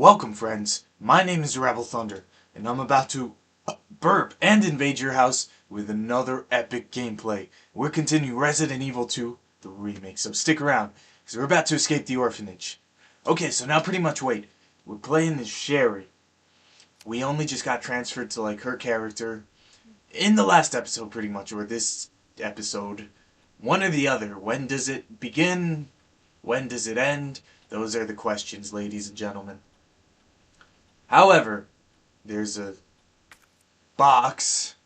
Welcome, friends. My name is Rebel Thunder, and I'm about to burp and invade your house with another epic gameplay. We're continuing Resident Evil 2, the remake, so stick around, because we're about to escape the orphanage. Okay, so now pretty much wait. We're playing as Sherry. We only just got transferred to, her character in the last episode, pretty much, or this episode. One or the other. When does it begin? When does it end? Those are the questions, ladies and gentlemen. However, there's a box,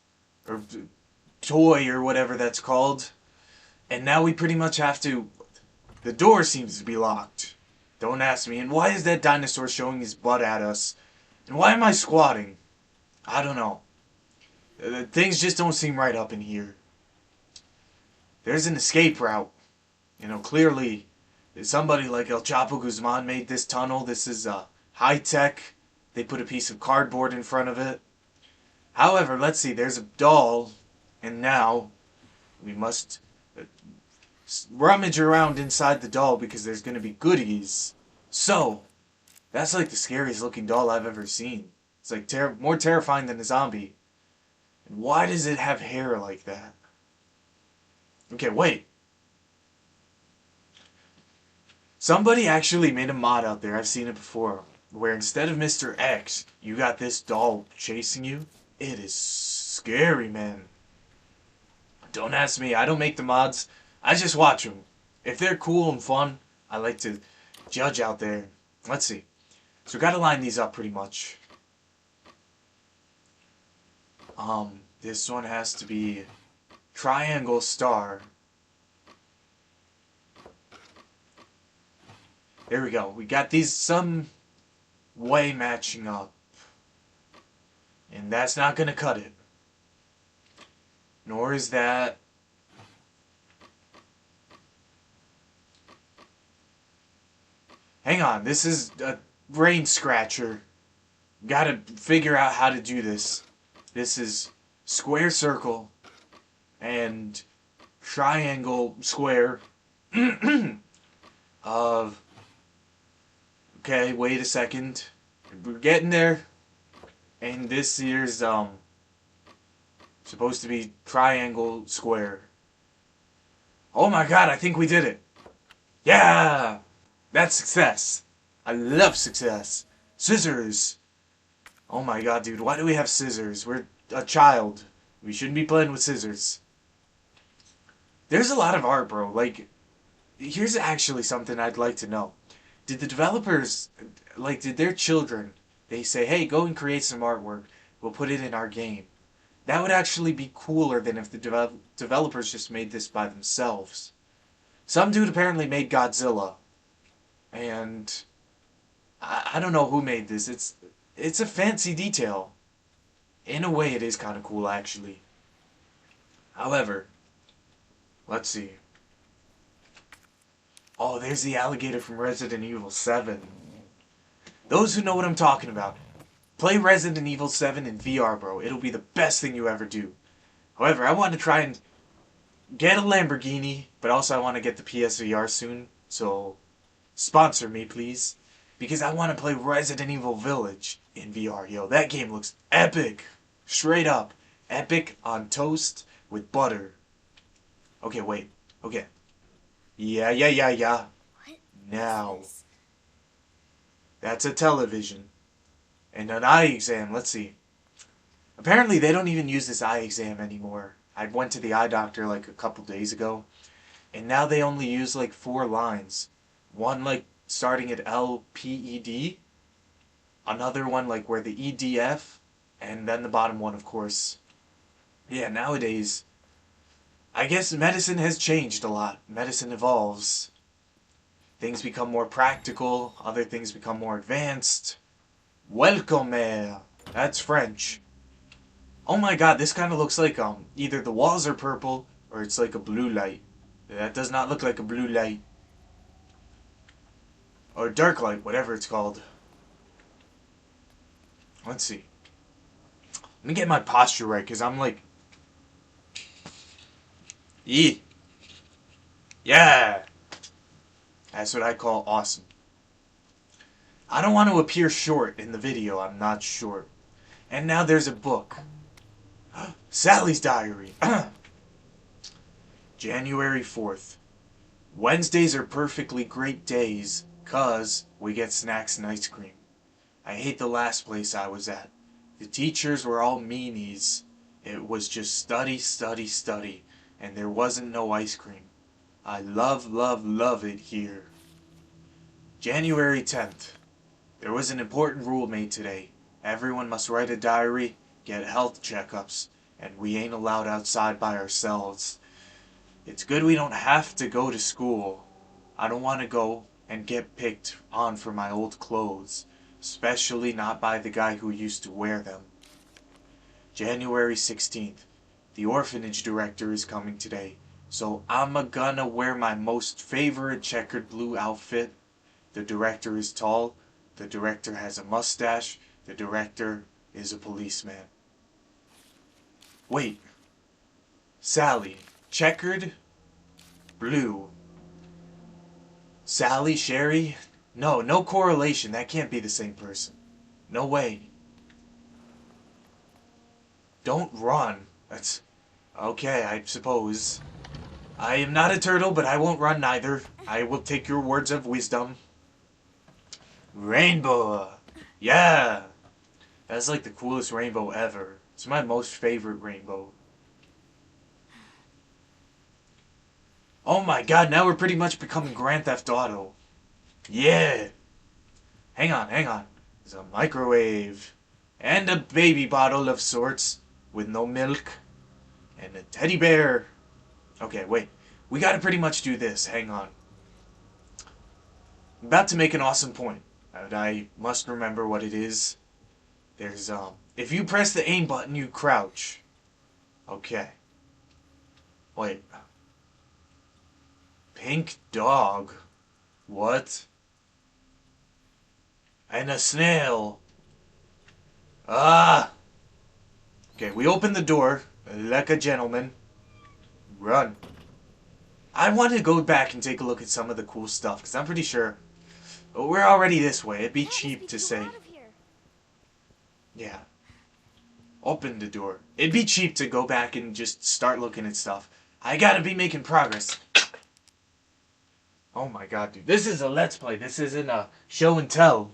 or toy, or whatever that's called, and now we pretty much have to... The door seems to be locked. Don't ask me. And why is that dinosaur showing his butt at us? And why am I squatting? I don't know. Things just don't seem right up in here. There's an escape route. Clearly, somebody like El Chapo Guzman made this tunnel. This is high-tech. They put a piece of cardboard in front of it. However, let's see. There's a doll. And now, we must rummage around inside the doll because there's going to be goodies. So, that's like the scariest looking doll I've ever seen. It's like more terrifying than a zombie. And why does it have hair like that? Okay, wait. Somebody actually made a mod out there, I've seen it before, where instead of Mr. X, you got this doll chasing you. It is scary, man. Don't ask me, I don't make the mods, I just watch them. If they're cool and fun, I like to judge out there. Let's see. So we gotta line these up pretty much. This one has to be triangle star. There we go. We got these some way matching up. And that's not gonna cut it. Nor is that... Hang on, this is a brain scratcher. Gotta figure out how to do this. This is square circle and triangle square of... Okay, wait a second. We're getting there. And this here's supposed to be triangle square. Oh my god, I think we did it. Yeah! That's success. I love success. Scissors. Oh my god, dude, why do we have scissors? We're a child. We shouldn't be playing with scissors. There's a lot of art, bro. Here's actually something I'd like to know. Did the developers, did their children, they say, hey, go and create some artwork. We'll put it in our game. That would actually be cooler than if the developers just made this by themselves. Some dude apparently made Godzilla. And I don't know who made this. It's a fancy detail. In a way, it is kind of cool, actually. However, let's see. Oh, there's the alligator from Resident Evil 7. Those who know what I'm talking about, play Resident Evil 7 in VR, bro. It'll be the best thing you ever do. However, I want to try and get a Lamborghini, but also I want to get the PSVR soon. So, sponsor me, please. Because I want to play Resident Evil Village in VR. Yo, that game looks epic. Straight up. Epic on toast with butter. Okay, wait. Okay. Yeah. What? Now. That's a television. And an eye exam. Let's see. Apparently they don't even use this eye exam anymore. I went to the eye doctor a couple days ago. And now they only use 4 lines. One starting at LPED. Another one where the EDF. And then the bottom one, of course. Yeah, nowadays, I guess medicine has changed a lot. Medicine evolves. Things become more practical. Other things become more advanced. Welcome, that's French. Oh my god, this kind of looks like either the walls are purple or it's like a blue light. That does not look like a blue light. Or dark light, whatever it's called. Let's see. Let me get my posture right, because I'm Yeah! That's what I call awesome. I don't want to appear short in the video. I'm not short. And now there's a book. Sally's diary. January 4th. Wednesdays are perfectly great days, 'cause we get snacks and ice cream. I hate the last place I was at. The teachers were all meanies. It was just study, study, study, and there wasn't no ice cream. I love, love, love it here. January 10th. There was an important rule made today. Everyone must write a diary, get health checkups, and we ain't allowed outside by ourselves. It's good we don't have to go to school. I don't want to go and get picked on for my old clothes, especially not by the guy who used to wear them. January 16th. The orphanage director is coming today, so I'm gonna wear my most favorite checkered blue outfit. The director is tall, the director has a mustache, the director is a policeman. Wait. Sally. Checkered? Blue. Sally? Sherry? No, no correlation. That can't be the same person. No way. Don't run. That's... okay, I suppose. I am not a turtle, but I won't run neither. I will take your words of wisdom. Rainbow! Yeah! That's like the coolest rainbow ever. It's my most favorite rainbow. Oh my god, now we're pretty much becoming Grand Theft Auto. Yeah! Hang on, hang on. There's a microwave. And a baby bottle of sorts. With no milk. And a teddy bear. Okay, wait. We gotta pretty much do this. Hang on. I'm about to make an awesome point. And I must remember what it is. There's, if you press the aim button, you crouch. Okay. Wait. Pink dog. What? And a snail. Ah! Okay, we open the door like a gentleman. Run. I want to go back and take a look at some of the cool stuff, because I'm pretty sure we're already this way. It'd be cheap to say. Yeah. Open the door. It'd be cheap to go back and just start looking at stuff. I gotta be making progress. Oh my god, dude. This is a Let's Play. This isn't a show and tell.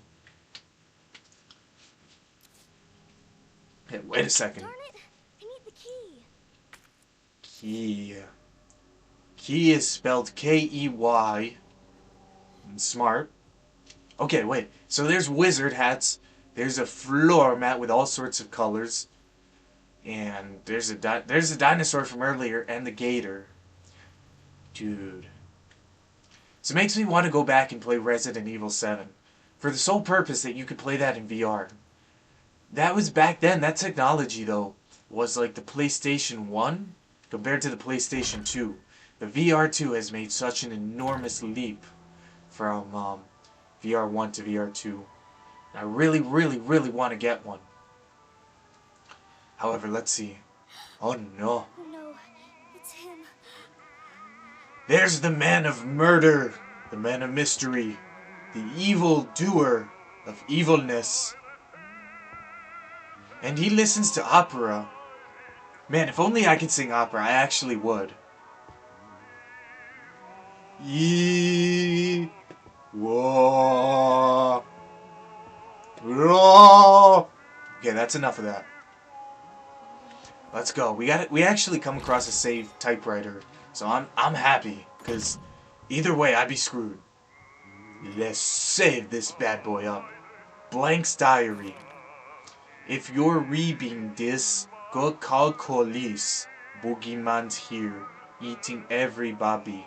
Hey, wait a second. Darn it! I need the key. Key. Key is spelled K-E-Y. Smart. Okay, wait. So there's wizard hats. There's a floor mat with all sorts of colors. And there's a dinosaur from earlier and the gator. Dude. So it makes me want to go back and play Resident Evil 7. For the sole purpose that you could play that in VR. That was back then. That technology, though, was like the PlayStation 1 compared to the PlayStation 2. The VR 2 has made such an enormous leap from VR 1 to VR 2. I really, really, really want to get one. However, let's see. Oh no. Oh no, it's him. There's the man of murder, the man of mystery, the evil doer of evilness. And he listens to opera. Man, if only I could sing opera, I actually would. Yee, whoa, whoa. Okay, that's enough of that. Let's go. We actually come across a saved typewriter, so I'm happy, because either way I'd be screwed. Let's save this bad boy up. Blank's diary. If you're reading this, go call police. Boogeyman's here, eating everybody.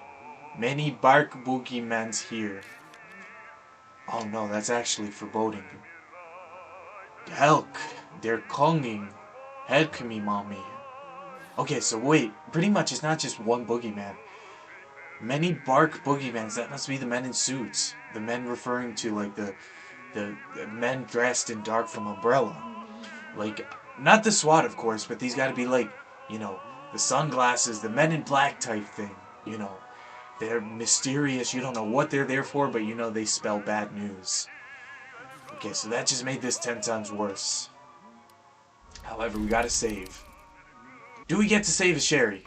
Many bark boogeyman's here. Oh no, that's actually foreboding. Help! They're calling. Help me, mommy. Okay, so wait. Pretty much it's not just one boogeyman. Many bark boogeymans. That must be the men in suits. The men referring to, like, the men dressed in dark from Umbrella. Like, not the SWAT, of course, but these gotta be, like, you know, the sunglasses, the men in black type thing, you know. They're mysterious. You don't know what they're there for, but you know they spell bad news. Okay, so that just made this 10 times worse. However, we gotta save. Do we get to save as Sherry?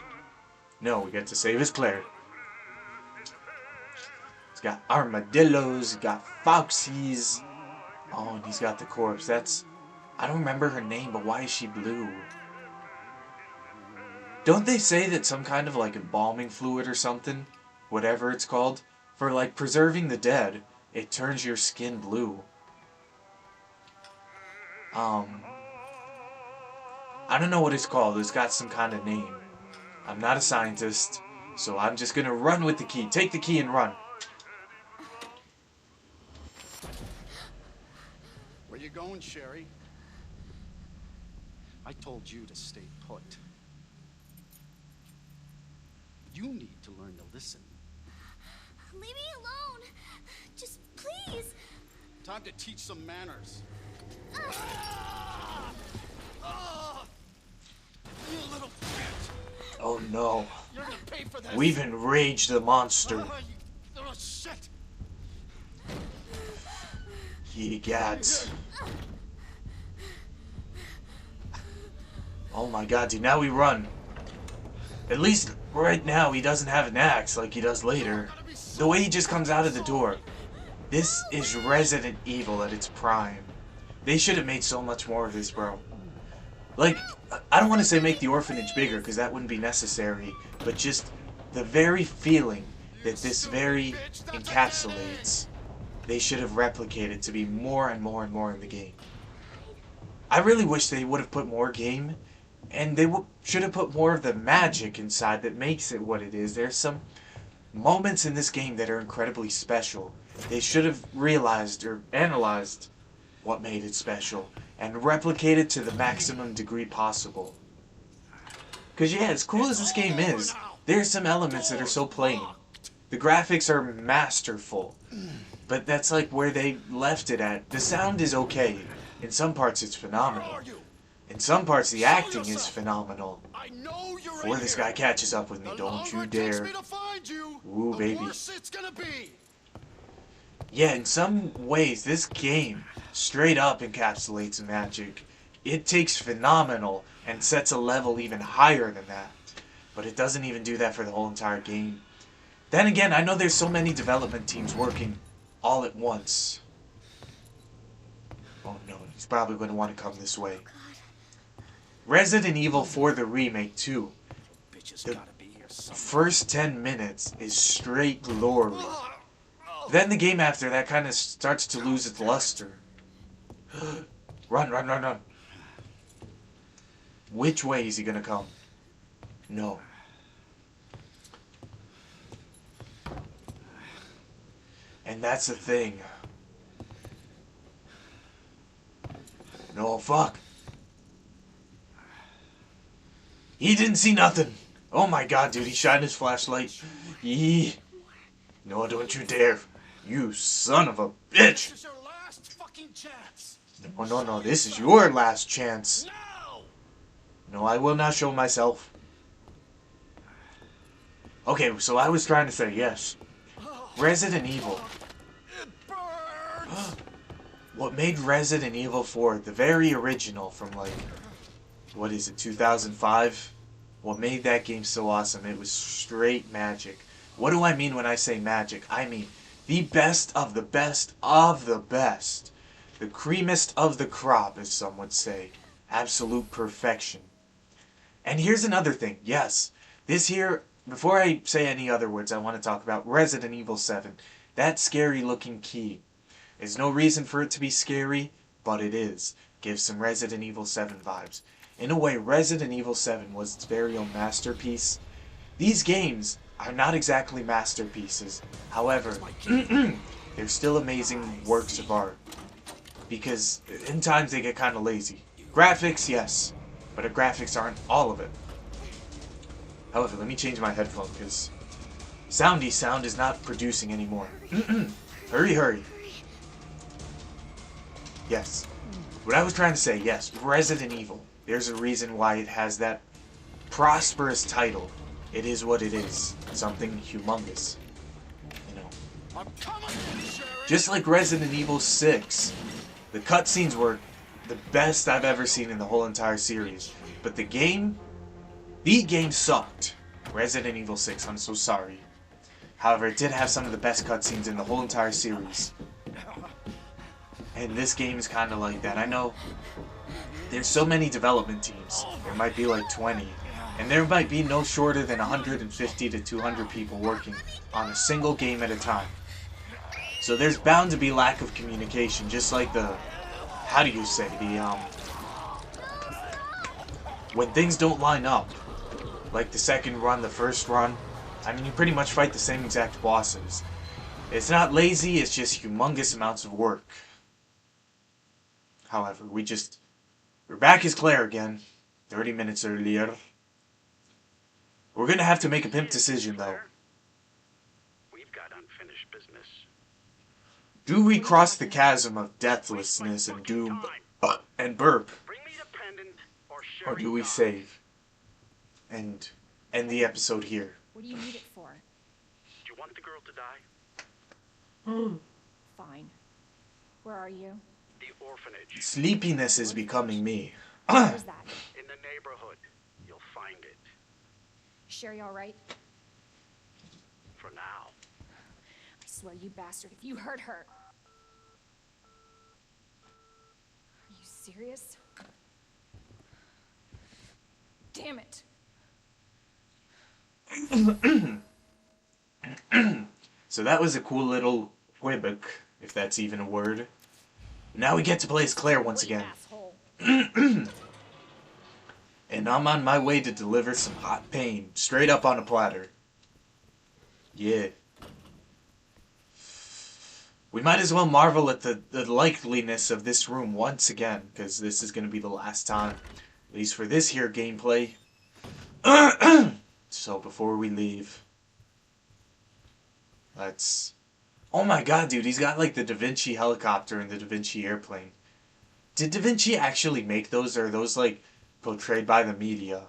No, we get to save as Claire. He's got armadillos, he's got foxies. Oh, and he's got the corpse. That's... I don't remember her name, but why is she blue? Don't they say that some kind of like embalming fluid or something, whatever it's called, for like preserving the dead, it turns your skin blue? I don't know what it's called. It's got some kind of name. I'm not a scientist, so I'm just gonna run with the key. Take the key and run. Where you going, Sherry? I told you to stay put. You need to learn to listen. Leave me alone. Just please. Time to teach some manners. You little bitch! Oh no. You're gonna pay for this. We've enraged the monster. You little shit! He got... Oh my god, dude, now we run. At least right now he doesn't have an axe like he does later. The way he just comes out of the door. This is Resident Evil at its prime. They should have made so much more of this, bro. Like, I don't want to say make the orphanage bigger, because that wouldn't be necessary, but just the very feeling that this very encapsulates, they should have replicated to be more and more and more in the game. I really wish they would have put more game, and they should have put more of the magic inside that makes it what it is. There's some moments in this game that are incredibly special. They should have realized or analyzed what made it special and replicate it to the maximum degree possible. Because yeah, as cool as this game is, there's some elements that are so plain. The graphics are masterful, but that's like where they left it at. The sound is okay. In some parts it's phenomenal. In some parts the acting is phenomenal. Before this guy catches up with me, don't you dare. Ooh, baby. Yeah, in some ways, this game straight up encapsulates magic. It takes phenomenal and sets a level even higher than that. But it doesn't even do that for the whole entire game. Then again, I know there's so many development teams working all at once. Oh no, he's probably going to want to come this way. Resident Evil 4 the remake too. The first 10 minutes is straight glory. Then the game after that kind of starts to lose its luster. Run, run, run, run. Which way is he gonna come? No. And that's the thing. No, fuck. He didn't see nothing. Oh my god, dude, he shined his flashlight. Yee. No, don't you dare. You son of a bitch. This is your last fucking chance. No, no, no, this is your last chance. No! No, I will not show myself. Okay, so I was trying to say yes. Resident Evil. It burns! What made Resident Evil 4 the very original from like, what is it, 2005? What made that game so awesome? It was straight magic. What do I mean when I say magic? I mean the best of the best of the best. The creamiest of the crop, as some would say. Absolute perfection. And here's another thing. Yes, this here, before I say any other words, I want to talk about Resident Evil 7. That scary looking key. There's no reason for it to be scary, but it is. Gives some Resident Evil 7 vibes. In a way, Resident Evil 7 was its very own masterpiece. These games are not exactly masterpieces. However, they're still amazing works of art. Because in times they get kind of lazy. Graphics, yes. But the graphics aren't all of it. However, let me change my headphone because Soundy Sound is not producing anymore. Hurry, hurry. Yes. What I was trying to say, yes, Resident Evil. There's a reason why it has that prosperous title. It is what it is. Something humongous. You know. I'm coming, Sherry. Just like Resident Evil 6. The cutscenes were the best I've ever seen in the whole entire series. But the game sucked. Resident Evil 6, I'm so sorry. However, it did have some of the best cutscenes in the whole entire series. And this game is kind of like that. I know there's so many development teams. There might be like 20. And there might be no shorter than 150 to 200 people working on a single game at a time. So there's bound to be lack of communication, just like the, how do you say, when things don't line up. Like the second run, the first run. I mean, you pretty much fight the same exact bosses. It's not lazy, it's just humongous amounts of work. However, we're back as Claire again. 30 minutes earlier. We're gonna have to make a pimp decision, though. We've got unfinished business. Do we cross the chasm of deathlessness and doom and burp? Bring me the pendant or Or do we save? And end the episode here. What do you need it for? Do you want the girl to die? Fine. Where are you? The orphanage. Sleepiness is becoming me. Where's that? In the neighborhood. You'll find it. Sherry all right? For now. I swear, you bastard, if you hurt her. Are you serious? Damn it. So that was a cool little quibbick, if that's even a word. Now we get to play as Claire once What, you again. asshole? And I'm on my way to deliver some hot pain, straight up on a platter. Yeah. We might as well marvel at the likeliness of this room once again, because this is going to be the last time. At least for this here gameplay. So before we leave, let's... Oh my god, dude, he's got like the Da Vinci helicopter and the Da Vinci airplane. Did Da Vinci actually make those, or are those like portrayed by the media?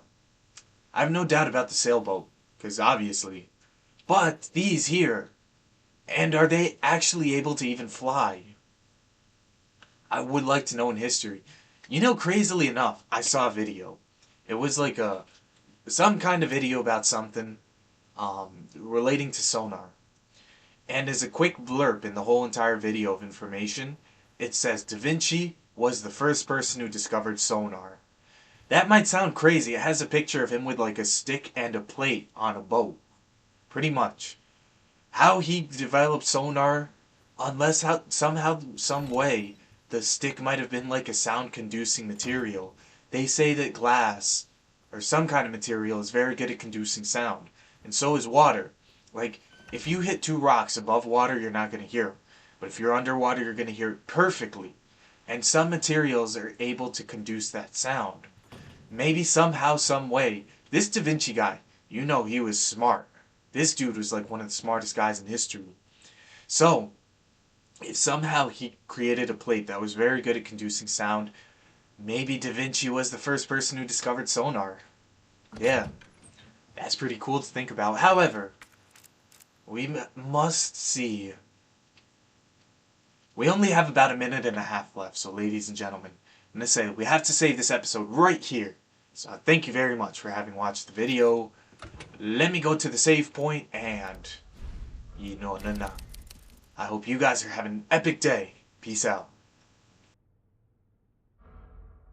I have no doubt about the sailboat, because obviously. But these here, and are they actually able to even fly? I would like to know in history. You know, crazily enough, I saw a video. It was like some kind of video about something relating to sonar. And as a quick blurb in the whole entire video of information, it says Da Vinci was the first person who discovered sonar. That might sound crazy. It has a picture of him with like a stick and a plate on a boat. Pretty much. How he developed sonar, unless somehow, some way, the stick might have been like a sound-conducing material. They say that glass, or some kind of material, is very good at conducing sound. And so is water. Like, if you hit two rocks above water, you're not going to hear them. But if you're underwater, you're going to hear it perfectly. And some materials are able to conduce that sound. Maybe somehow, some way. This Da Vinci guy, you know he was smart. This dude was like one of the smartest guys in history. So, if somehow he created a plate that was very good at conducing sound, maybe Da Vinci was the first person who discovered sonar. Yeah, that's pretty cool to think about. However, we must see. We only have about a minute and a half left, so ladies and gentlemen, I'm going to say we have to save this episode right here. So thank you very much for having watched the video. Let me go to the save point and... I hope you guys are having an epic day. Peace out.